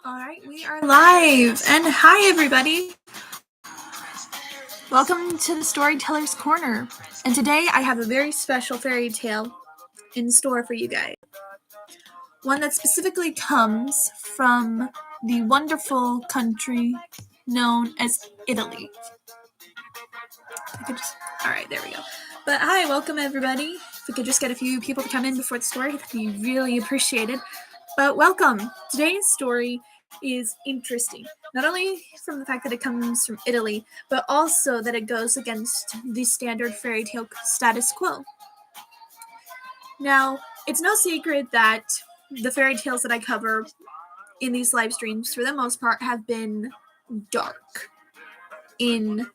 All right, we are live, and hi everybody. Welcome to the Storyteller's Corner, and today I have a very special fairy tale in store for you guys. One that specifically comes from the wonderful country known as Italy. All right, there we go. But hi, welcome everybody. If we could just get a few people to come in before the story, that'd be really appreciated. But welcome. Today's story is interesting, not only from the fact that it comes from Italy, but also that it goes against the standard fairy tale status quo. Now, it's no secret that the fairy tales that I cover in these live streams, for the most part, have been dark in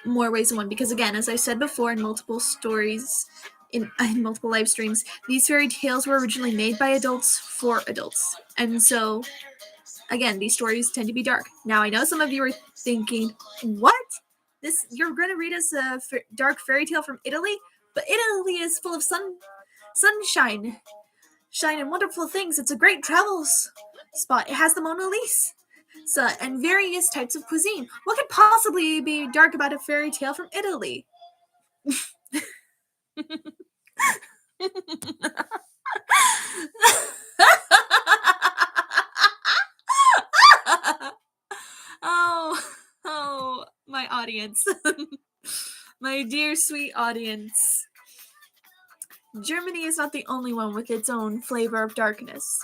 more ways than one, because again, as I said before in multiple stories, in multiple live streams, these fairy tales were originally made by adults for adults, and so again, these stories tend to be dark. Now, I know some of you are thinking, what? You're going to read us a dark fairy tale from Italy? But Italy is full of sunshine, and wonderful things. It's a great travel spot. It has the Mona Lisa and various types of cuisine. What could possibly be dark about a fairy tale from Italy? Oh, my audience. My dear sweet audience. Germany is not the only one with its own flavor of darkness.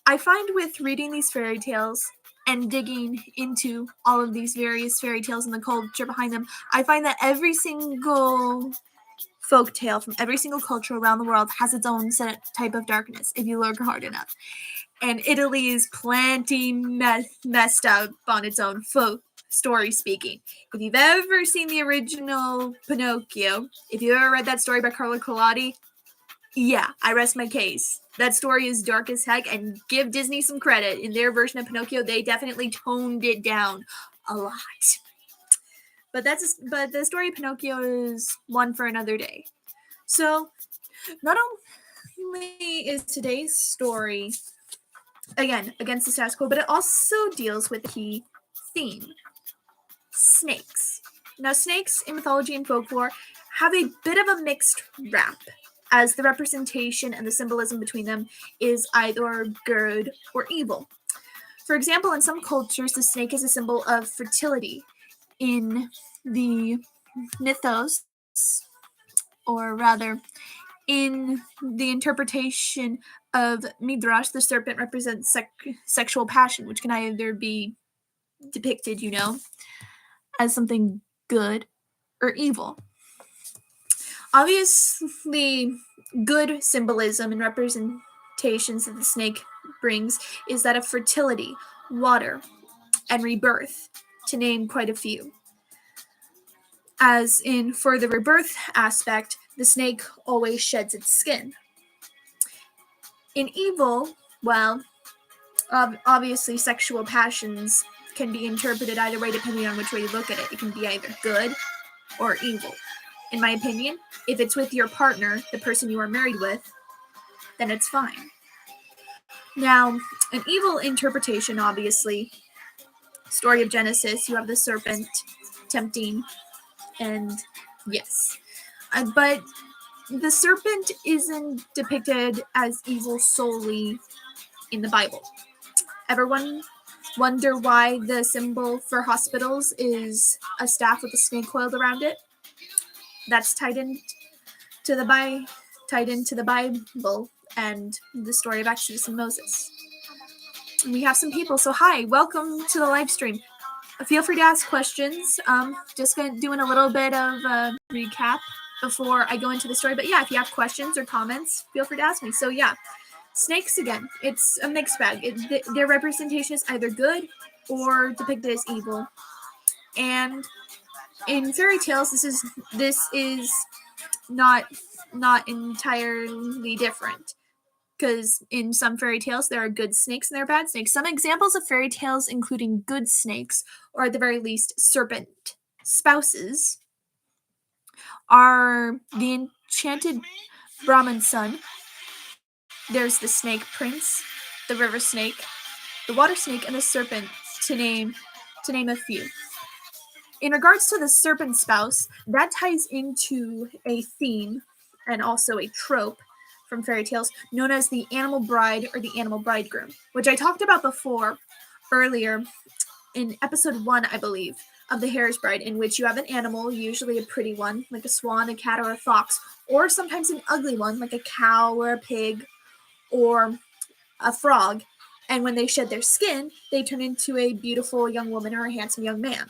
I find with reading these fairy tales and digging into all of these various fairy tales and the culture behind them, I find that every single folk tale from every single culture around the world has its own type of darkness if you look hard enough. And Italy is plenty messed up on its own folk story speaking. If you've ever seen the original Pinocchio, if you ever read that story by Carlo Collodi, yeah, I rest my case. That story is dark as heck, and give Disney some credit. In their version of Pinocchio, they definitely toned it down a lot. But the story of Pinocchio is one for another day. So, not only is today's story, again, against the status quo, but it also deals with the key theme: snakes. Now, snakes in mythology and folklore have a bit of a mixed rap, as the representation and the symbolism between them is either good or evil. For example, in some cultures, the snake is a symbol of fertility. In the mythos, or rather, in the interpretation of Midrash, the serpent represents sexual passion, which can either be depicted, as something good or evil. Obviously, good symbolism and representations that the snake brings is that of fertility, water, and rebirth, to name quite a few. As in, for the rebirth aspect, the snake always sheds its skin. In evil, well, obviously sexual passions can be interpreted either way depending on which way you look at it. It can be either good or evil. In my opinion, if it's with your partner, the person you are married with, then it's fine. Now, an evil interpretation, obviously, story of Genesis, you have the serpent tempting, and yes. But the serpent isn't depicted as evil solely in the Bible. Everyone wonder why the symbol for hospitals is a staff with a snake coiled around it? That's tied into the Bible and the story of Exodus and Moses. And we have some people, so hi, welcome to the live stream. Feel free to ask questions. Just doing a little bit of a recap before I go into the story. But yeah, if you have questions or comments, feel free to ask me. So yeah, snakes again. It's a mixed bag. Their representation is either good or depicted as evil. And in fairy tales, this is not entirely different. Because in some fairy tales, there are good snakes and there are bad snakes. Some examples of fairy tales including good snakes, or at the very least, serpent spouses, are the enchanted Brahman's son. There's the snake prince, the river snake, the water snake, and the serpent, to name a few. In regards to the serpent spouse, that ties into a theme and also a trope from fairy tales known as the animal bride or the animal bridegroom, which I talked about before earlier in episode 1, I believe, of The Hare's Bride, in which you have an animal, usually a pretty one, like a swan, a cat, or a fox, or sometimes an ugly one, like a cow or a pig or a frog. And when they shed their skin, they turn into a beautiful young woman or a handsome young man.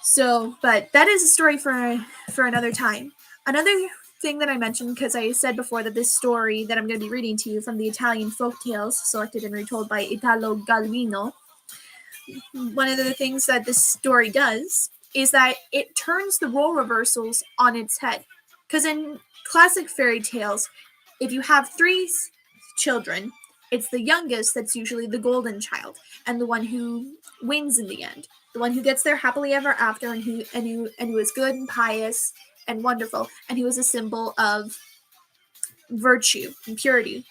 So, but that is a story for another time. Another thing that I mentioned, because I said before that this story that I'm going to be reading to you from the Italian Folktales, selected and retold by Italo Galvino, one of the things that this story does is that it turns the role reversals on its head. Because in classic fairy tales, if you have 3 children, it's the youngest that's usually the golden child and the one who wins in the end, the one who gets there happily ever after, and who is good and pious and wonderful, and who is a symbol of virtue and purity,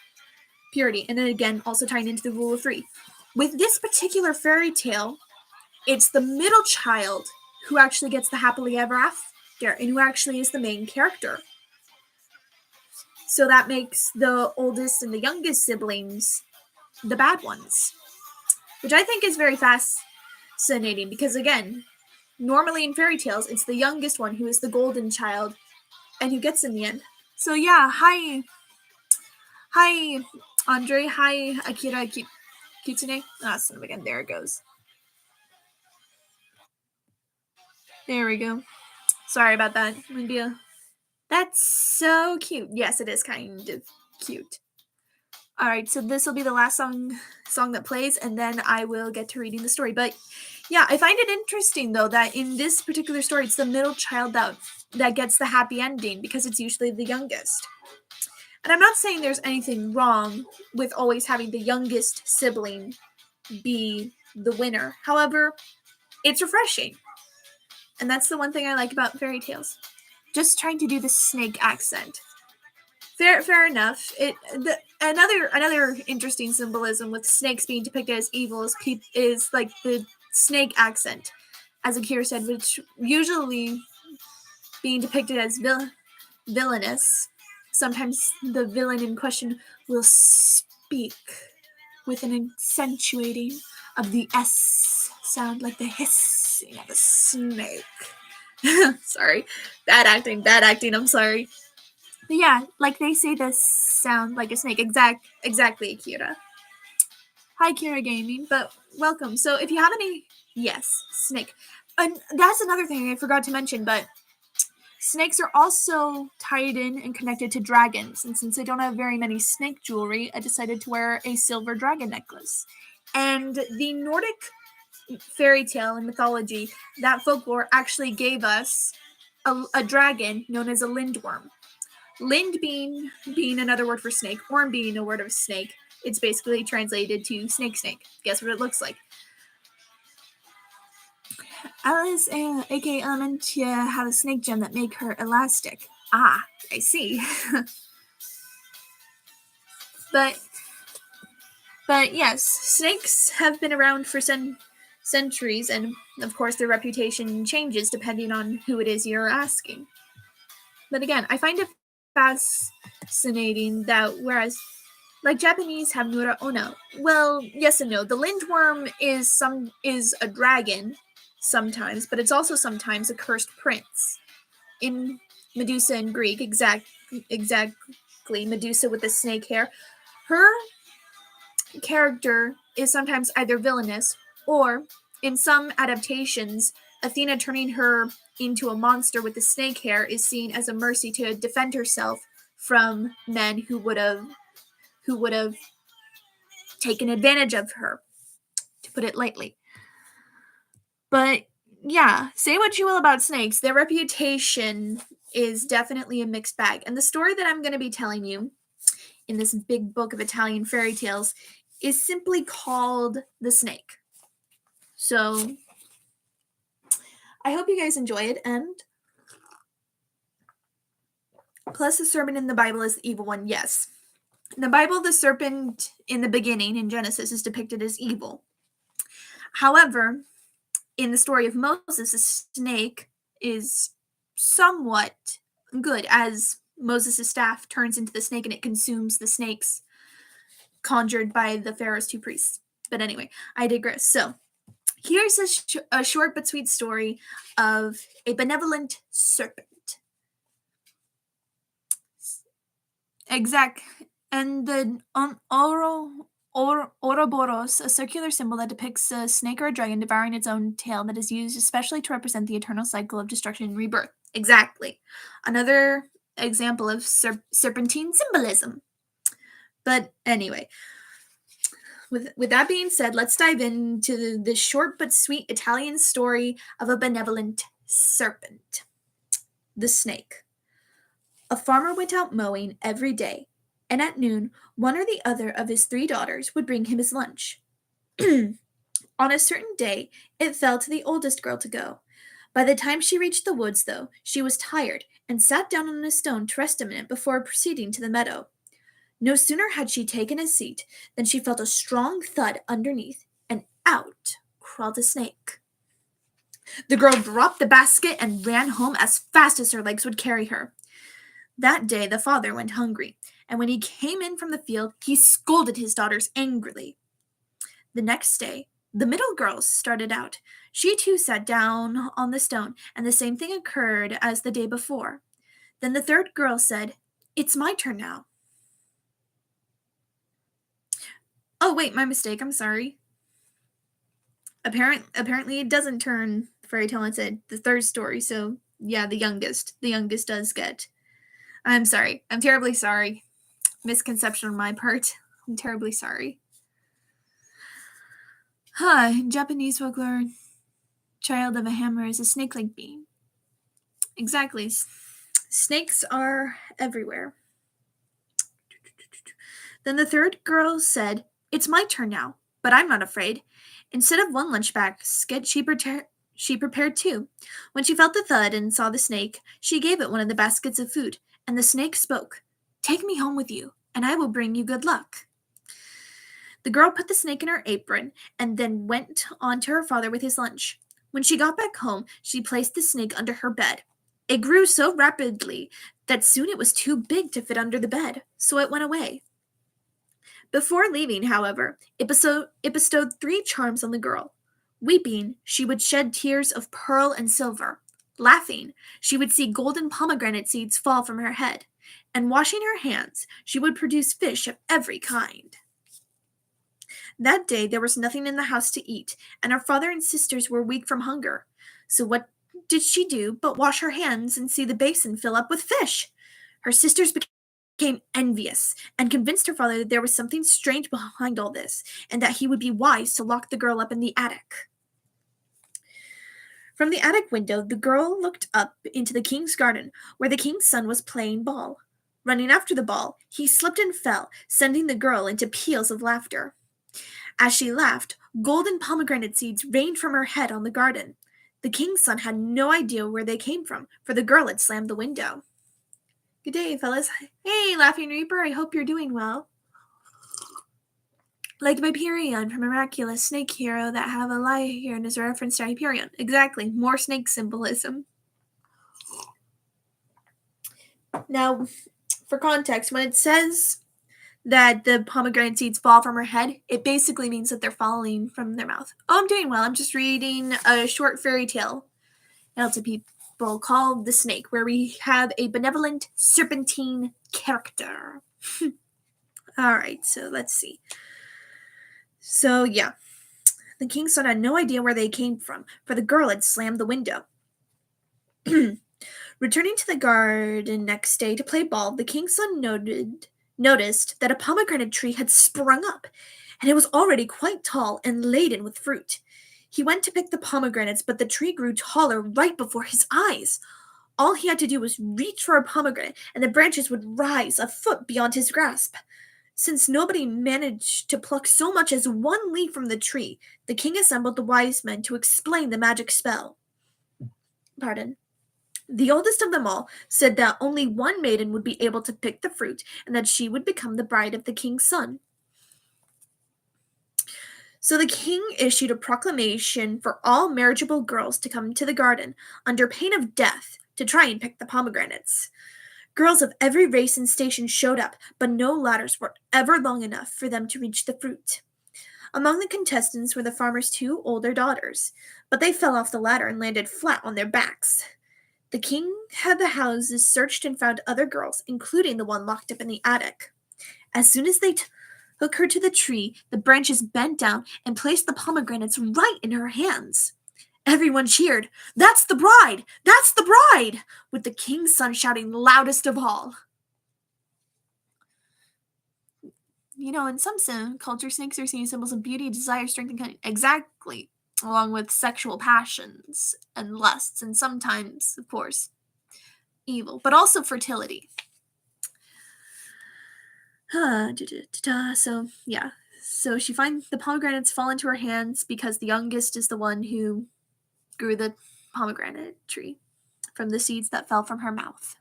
and then again also tying into the rule of 3. With this particular fairy tale, it's the middle child who actually gets the happily ever after and who actually is the main character. So that makes the oldest and the youngest siblings the bad ones, which I think is very fascinating because, again, normally in fairy tales, it's the youngest one who is the golden child and who gets in the end. So yeah, hi Andre, hi Akira Kitsune. Son of a gun, there it goes. There we go. Sorry about that, India. That's so cute. Yes, it is kind of cute. All right, so this will be the last song that plays, and then I will get to reading the story. But yeah, I find it interesting though that in this particular story, it's the middle child that gets the happy ending because it's usually the youngest. And I'm not saying there's anything wrong with always having the youngest sibling be the winner. However, it's refreshing. And that's the one thing I like about fairy tales. Just trying to do the snake accent. Fair enough. Another interesting symbolism with snakes being depicted as evil is like the snake accent, as Akira said, which usually being depicted as villainous. Sometimes the villain in question will speak with an accentuating of the S sound, like the hissing of a snake. Sorry, bad acting. I'm sorry. But yeah, like they say this sound like a snake. Exactly, Akira. Hi, Kira Gaming, but welcome. So if you have any, yes, snake. And that's another thing I forgot to mention, but snakes are also tied in and connected to dragons. And since I don't have very many snake jewelry, I decided to wear a silver dragon necklace. And the Nordic fairy tale and mythology, that folklore actually gave us a dragon known as a lindworm. Lind being another word for snake, worm being a word of snake. It's basically translated to snake. Guess what it looks like? Alice, aka Elementia, have a snake gem that make her elastic. Ah, I see. But yes, snakes have been around for centuries, and of course their reputation changes depending on who it is you're asking. But again, I find it fascinating that whereas like Japanese have Nura Onna, well, yes and no. The lindworm is a dragon sometimes, but it's also sometimes a cursed prince. In Medusa in Greek, exactly Medusa with the snake hair, her character is sometimes either villainous or, in some adaptations, Athena turning her into a monster with the snake hair is seen as a mercy to defend herself from men who would have taken advantage of her, to put it lightly. But yeah, say what you will about snakes, their reputation is definitely a mixed bag. And the story that I'm going to be telling you in this big book of Italian fairy tales is simply called The Snake. So I hope you guys enjoy it. And plus, the serpent in the Bible is the evil one, yes. In the Bible, the serpent in the beginning in Genesis is depicted as evil. However, in the story of Moses, the snake is somewhat good, as Moses' staff turns into the snake and it consumes the snakes conjured by the Pharaoh's two priests. But anyway, I digress. So, here's a short but sweet story of a benevolent serpent. And the Ouroboros, a circular symbol that depicts a snake or a dragon devouring its own tail that is used especially to represent the eternal cycle of destruction and rebirth. Exactly. Another example of serpentine symbolism. But anyway, with that being said, let's dive into the short but sweet Italian story of a benevolent serpent. The snake. A farmer went out mowing every day, and at noon, one or the other of his 3 daughters would bring him his lunch. On a certain day, it fell to the oldest girl to go. By the time she reached the woods, though, she was tired and sat down on a stone to rest a minute before proceeding to the meadow. No sooner had she taken a seat than she felt a strong thud underneath, and out crawled a snake. The girl dropped the basket and ran home as fast as her legs would carry her. That day the father went hungry, and when he came in from the field, he scolded his daughters angrily. The next day, the middle girl started out. She too sat down on the stone, and the same thing occurred as the day before. Then the third girl said, "It's my turn now." Oh, wait, my mistake. I'm sorry. Apparently it doesn't turn fairy tale. It's the third story, so yeah, the youngest. The youngest does get. I'm sorry. I'm terribly sorry. Misconception on my part. I'm terribly sorry. In Japanese folklore, child of a hammer is a snake-like being. Exactly. Snakes are everywhere. Then the third girl said, "It's my turn now, but I'm not afraid." Instead of one lunch basket, she prepared 2. When she felt the thud and saw the snake, she gave it one of the baskets of food, and the snake spoke, "Take me home with you, and I will bring you good luck." The girl put the snake in her apron and then went on to her father with his lunch. When she got back home, she placed the snake under her bed. It grew so rapidly that soon it was too big to fit under the bed, so it went away. Before leaving, however, it bestowed 3 charms on the girl. Weeping, she would shed tears of pearl and silver. Laughing, she would see golden pomegranate seeds fall from her head. And washing her hands, she would produce fish of every kind. That day there was nothing in the house to eat, and her father and sisters were weak from hunger. So what did she do but wash her hands and see the basin fill up with fish? Her sisters became envious and convinced her father that there was something strange behind all this, and that he would be wise to lock the girl up in the attic. From the attic window, the girl looked up into the king's garden, where the king's son was playing ball. Running after the ball, he slipped and fell, sending the girl into peals of laughter. As she laughed, golden pomegranate seeds rained from her head on the garden. The king's son had no idea where they came from, for the girl had slammed the window. "Good day, fellas." "Hey, Laughing Reaper, I hope you're doing well." Like Hyperion from Miraculous Snake Hero that have a lie here and is a reference to Hyperion. Exactly, more snake symbolism. Now, for context, when it says that the pomegranate seeds fall from her head, it basically means that they're falling from their mouth. Oh, I'm doing well. I'm just reading a short fairy tale to people called The Snake, where we have a benevolent serpentine character. Alright, so let's see. So, yeah. The king's son had no idea where they came from, for the girl had slammed the window. Returning to the garden next day to play ball, the king's son noticed that a pomegranate tree had sprung up, and it was already quite tall and laden with fruit. He went to pick the pomegranates, but the tree grew taller right before his eyes. All he had to do was reach for a pomegranate, and the branches would rise a foot beyond his grasp. Since nobody managed to pluck so much as one leaf from the tree, the king assembled the wise men to explain the magic spell. The oldest of them all said that only one maiden would be able to pick the fruit and that she would become the bride of the king's son. So the king issued a proclamation for all marriageable girls to come to the garden under pain of death to try and pick the pomegranates. Girls of every race and station showed up, but no ladders were ever long enough for them to reach the fruit. Among the contestants were the farmer's 2 older daughters, but they fell off the ladder and landed flat on their backs. The king had the houses searched and found other girls, including the one locked up in the attic. As soon as they took her to the tree, the branches bent down and placed the pomegranates right in her hands. Everyone cheered, "That's the bride! That's the bride!" with the king's son shouting loudest of all. In some cultures, snakes are seen as symbols of beauty, desire, strength, and cunning. Exactly. Along with sexual passions and lusts, and sometimes, of course, evil, but also fertility. So she finds the pomegranates fall into her hands because the youngest is the one who grew the pomegranate tree from the seeds that fell from her mouth.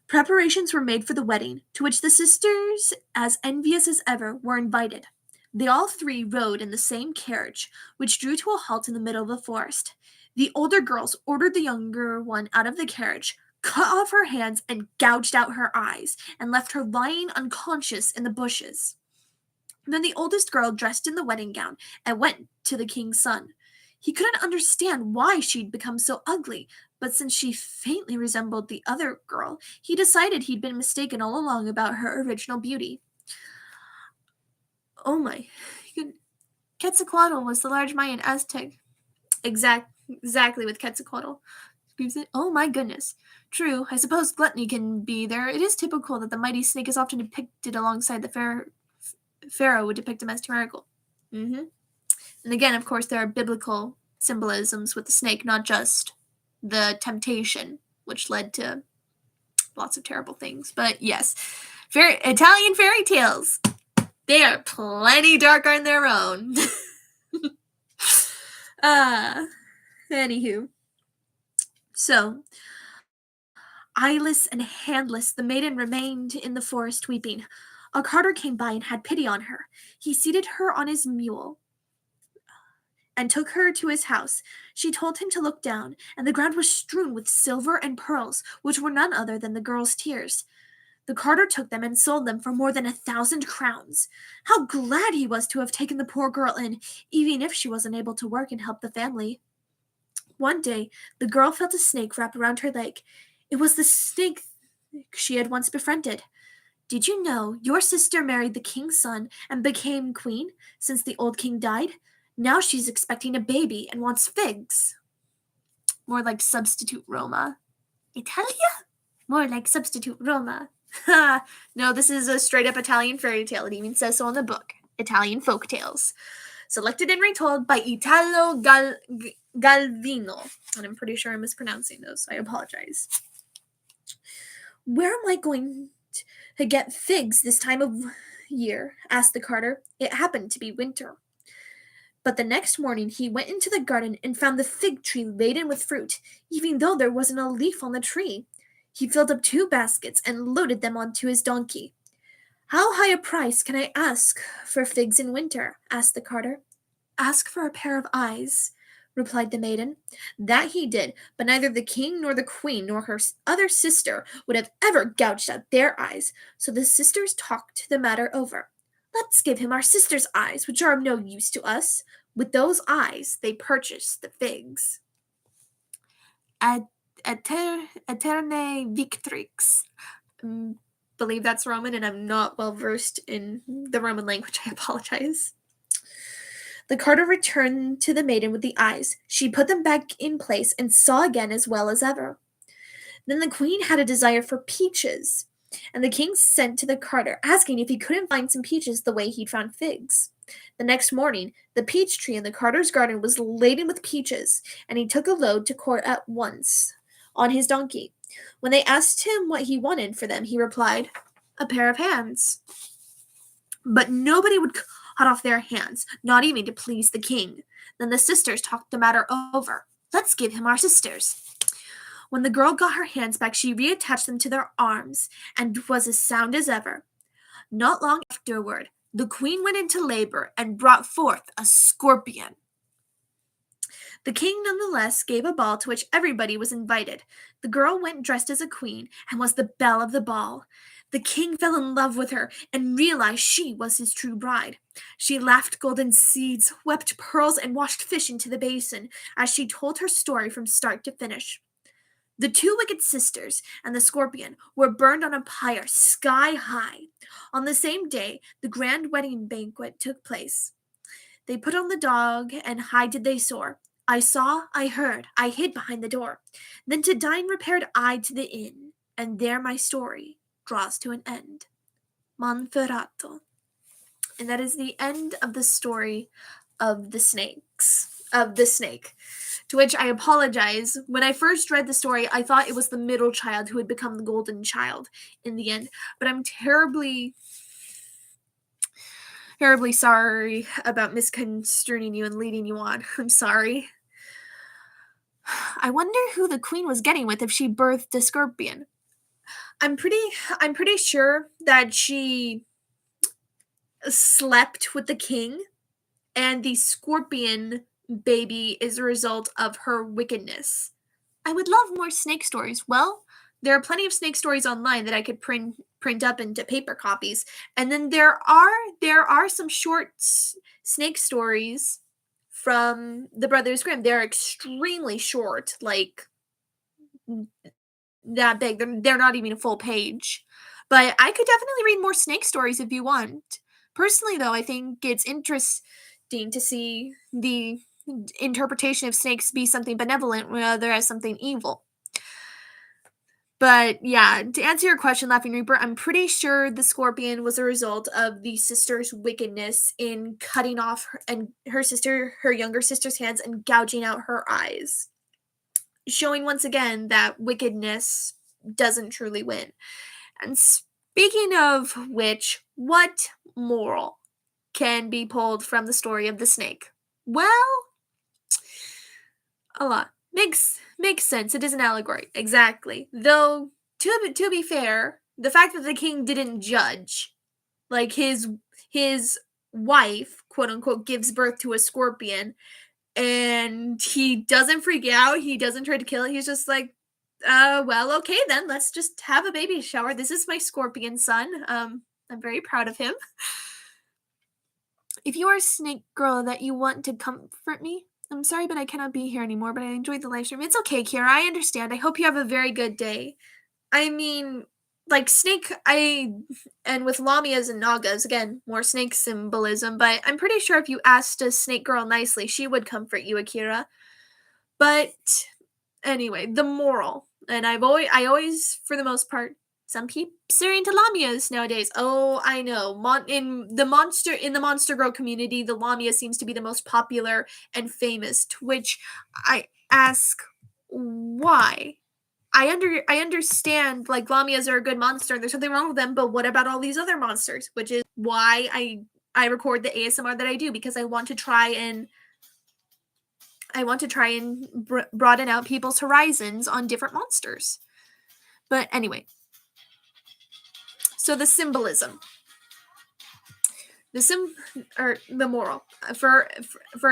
Preparations were made for the wedding, to which the sisters, as envious as ever, were invited. They all 3 rode in the same carriage, which drew to a halt in the middle of the forest. The older girls ordered the younger one out of the carriage, cut off her hands, and gouged out her eyes, and left her lying unconscious in the bushes. Then the oldest girl dressed in the wedding gown and went to the king's son. He couldn't understand why she'd become so ugly, but since she faintly resembled the other girl, he decided he'd been mistaken all along about her original beauty. Oh my. Quetzalcoatl was the large Mayan Aztec. Exactly with Quetzalcoatl. Oh my goodness. True, I suppose gluttony can be there. It is typical that the mighty snake is often depicted alongside the pharaoh would depict him as tyrannical. And again, of course, there are biblical symbolisms with the snake, not just the temptation, which led to lots of terrible things. But yes, Italian fairy tales, they are plenty dark on their own. Anywho. So, eyeless and handless, the maiden remained in the forest weeping. A carter came by and had pity on her. He seated her on his mule and took her to his house. She told him to look down, and the ground was strewn with silver and pearls, which were none other than the girl's tears. The carter took them and sold them for more than 1,000 crowns. How glad he was to have taken the poor girl in, even if she wasn't able to work and help the family. One day, the girl felt a snake wrap around her leg. It was the snake she had once befriended. "Did you know your sister married the king's son and became queen since the old king died? Now she's expecting a baby and wants figs." More like substitute Roma. Italia? More like substitute Roma. No, this is a straight-up Italian fairy tale. It even says so in the book. Italian folk tales. Selected and retold by Italo Galvino. And I'm pretty sure I'm mispronouncing those, so I apologize. "Where am I going to get figs this time of year?" asked the carter. It happened to be winter. But the next morning he went into the garden and found the fig tree laden with fruit, even though there wasn't a leaf on the tree. He filled up 2 baskets and loaded them onto his donkey. "How high a price can I ask for figs in winter?" asked the carter. "Ask for a pair of eyes," replied the maiden. That he did, but neither the king nor the queen nor her other sister would have ever gouged out their eyes, so the sisters talked the matter over. "Let's give him our sister's eyes, which are of no use to us." With those eyes, they purchased the figs. Eterne Victrix. Believe that's Roman, and I'm not well versed in the Roman language. I apologize. The carter returned to the maiden with the eyes. She put them back in place and saw again as well as ever. Then the queen had a desire for peaches, and the king sent to the carter, asking if he couldn't find some peaches the way he'd found figs. The next morning, the peach tree in the carter's garden was laden with peaches, and he took a load to court at once on his donkey. When they asked him what he wanted for them, he replied, "A pair of hands." But nobody would cut off their hands, not even to please the king. Then the sisters talked the matter over. "Let's give him our sisters," When the girl got her hands back, she reattached them to their arms and was as sound as ever. Not long afterward, the queen went into labor and brought forth a scorpion. The king nonetheless gave a ball to which everybody was invited. The girl went dressed as a queen and was the belle of the ball. The king fell in love with her and realized she was his true bride. She laughed golden seeds, wept pearls, and washed fish into the basin as she told her story from start to finish. The two wicked sisters and the scorpion were burned on a pyre sky high. On the same day, the grand wedding banquet took place. They put on the dog, and high did they soar. I saw, I heard, I hid behind the door. Then to dine repaired I to the inn, and there my story draws to an end. Monferrato. And that is the end of the story of the snake. To which I apologize. When I first read the story, I thought it was the middle child who had become the golden child in the end. But I'm terribly sorry about misconstruing you and leading you on. I'm sorry. I wonder who the queen was getting with if she birthed a scorpion. I'm pretty sure that she slept with the king, and the scorpion baby is a result of her wickedness. I would love more snake stories. Well, there are plenty of snake stories online that I could print up into paper copies. And then there are some short snake stories from the Brothers Grimm. They're extremely short, like that big. They're not even a full page. But I could definitely read more snake stories if you want. Personally, though, I think it's interesting to see the interpretation of snakes be something benevolent rather as something evil. But yeah, to answer your question, Laughing Reaper, I'm pretty sure the scorpion was a result of the sister's wickedness in cutting off her younger sister's hands and gouging out her eyes. Showing once again that wickedness doesn't truly win. And speaking of which, what moral can be pulled from the story of the snake? Well, a lot. Makes sense. It is an allegory. Exactly. Though, to be fair, the fact that the king didn't judge, like his wife, quote unquote, gives birth to a scorpion, and he doesn't freak out, he doesn't try to kill it, he's just like, well, okay then, let's just have a baby shower. This is my scorpion son. I'm very proud of him. If you are a snake girl that you want to comfort me, I'm sorry, but I cannot be here anymore, but I enjoyed the live stream. It's okay, Kira. I understand. I hope you have a very good day. I mean, like snake, and with Lamias and Nagas, again, more snake symbolism, but I'm pretty sure if you asked a snake girl nicely, she would comfort you, Akira. But anyway, the moral, and I always, for the most part, some people are into Lamias nowadays. Oh, I know. In the Monster Girl community, the Lamia seems to be the most popular and famous, to which I ask, why? I understand, like, Lamias are a good monster, and there's something wrong with them, but what about all these other monsters? Which is why I record the ASMR that I do, because I want to try and broaden out people's horizons on different monsters. But anyway, so the symbolism, the moral. For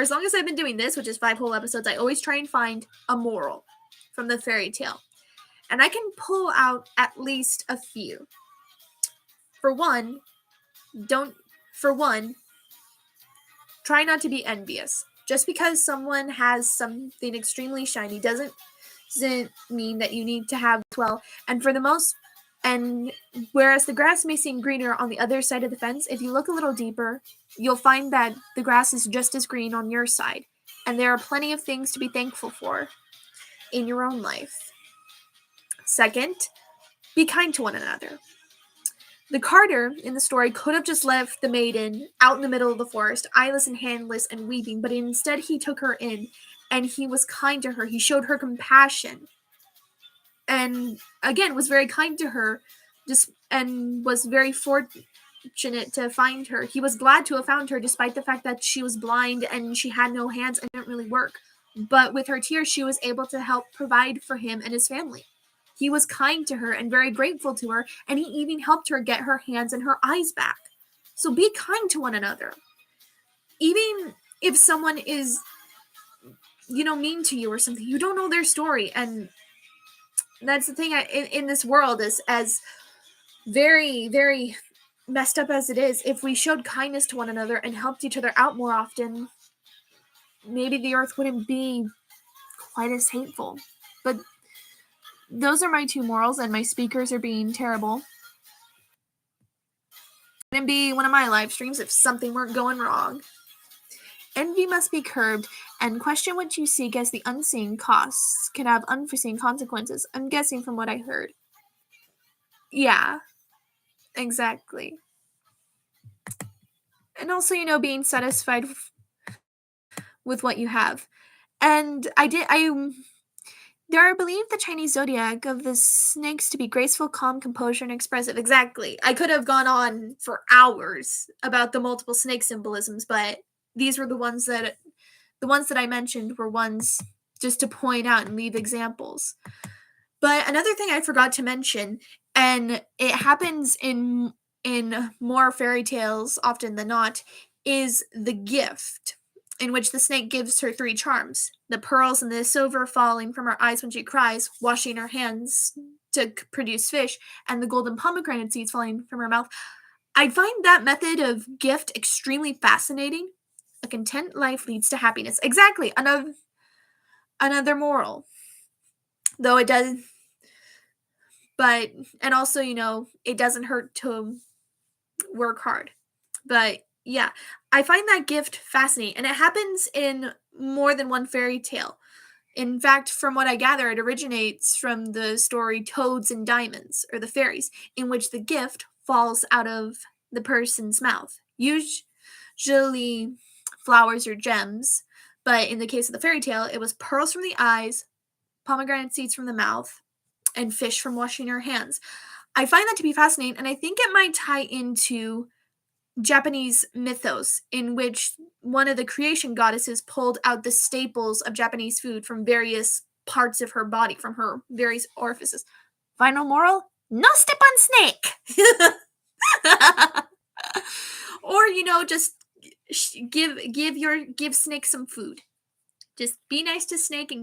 as long as I've been doing this, which is 5 whole episodes, I always try and find a moral from the fairy tale, and I can pull out at least a few. For one, try not to be envious. Just because someone has something extremely shiny doesn't mean that you need to have as well. And whereas the grass may seem greener on the other side of the fence, if you look a little deeper, you'll find that the grass is just as green on your side. And there are plenty of things to be thankful for in your own life. Second, be kind to one another. The carter in the story could have just left the maiden out in the middle of the forest, eyeless and handless and weeping, but instead he took her in, and he was kind to her. He showed her compassion, and again was very kind to her, and was very fortunate to find her. He was glad to have found her, despite the fact that she was blind and she had no hands and didn't really work. but with her tears, she was able to help provide for him and his family. He was kind to her and very grateful to her, and he even helped her get her hands and her eyes back. So be kind to one another. Even if someone is, mean to you or something, you don't know their story. And that's the thing in this world, is as very, very messed up as it is, if we showed kindness to one another and helped each other out more often, maybe the earth wouldn't be quite as hateful. But those are my 2 morals, and my speakers are being terrible. It wouldn't be one of my live streams if something weren't going wrong. Envy must be curbed, and question what you seek, as the unseen costs can have unforeseen consequences. I'm guessing from what I heard. Yeah, exactly. And also, being satisfied with what you have. And there are believed the Chinese zodiac of the snakes to be graceful, calm, composure, and expressive. Exactly. I could have gone on for hours about the multiple snake symbolisms, but these were the ones that I mentioned were ones just to point out and leave examples. But another thing I forgot to mention, and it happens in more fairy tales often than not, is the gift, in which the snake gives her 3 charms: the pearls and the silver falling from her eyes when she cries, washing her hands to produce fish, and the golden pomegranate seeds falling from her mouth. I find that method of gift extremely fascinating. A content life leads to happiness. Exactly. Another moral. Though it does, but, and also, it doesn't hurt to work hard. But yeah, I find that gift fascinating, and it happens in more than one fairy tale. In fact, from what I gather, it originates from the story Toads and Diamonds, or the fairies, in which the gift falls out of the person's mouth. Usually flowers or gems, but in the case of the fairy tale, it was pearls from the eyes, pomegranate seeds from the mouth, and fish from washing her hands. I find that to be fascinating, and I think it might tie into Japanese mythos, in which one of the creation goddesses pulled out the staples of Japanese food from various parts of her body, from her various orifices. Final moral: no step on snake. Or, just give snake some food. Just be nice to snake and give